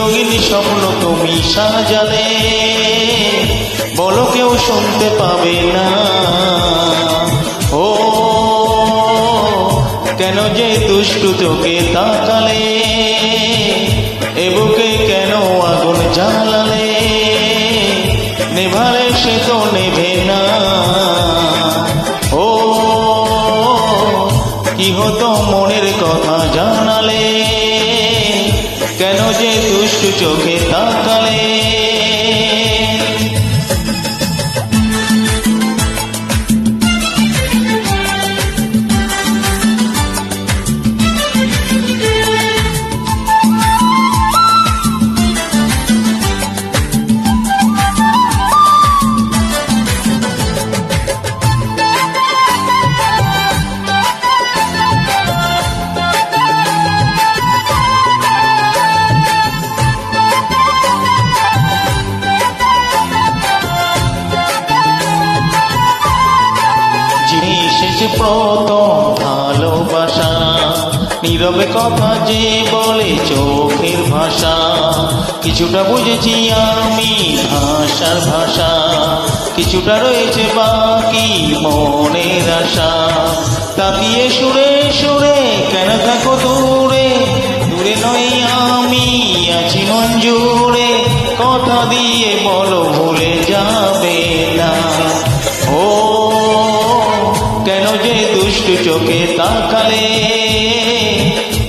রঙিন স্বপ্ন তুমি সাজালে, বলো কেউ শুনতে পাবে না। ও কেন যে দুষ্টু চোখে তাকালে, এ বুকে কেন আগুন জ্বালালে, নেভালে সে তো নেভে না। ও কি হতো মনের কথা জানালে, কেন যে দুষ্টু চোখে তাকালে। প্রথম ভালোবাসা, নীরবে কথা যে বলে চোখের ভাষা, কিছুটা বুঝেছি আমি ভাষার ভাষা, কিছুটা রয়েছে বাকি মনের আশা। তাকিয়ে সুরে সুরে কেন থাকো দূরে, দূরে নই আমি আছি মন জুড়ে, কথা দিয়ে বলো ভুলে যাবে না। ও কেন যে দুষ্টু চোখে তাকালে,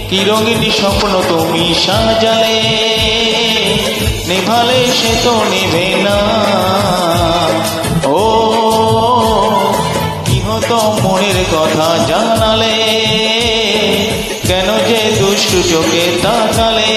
কি রঙিন স্বপ্ন তুমি সাজালে, নেভালে সে তো নেভে না। ও কি হতো মনের কথা জানালে, কেন যে দুষ্টু চোখে তাকালে।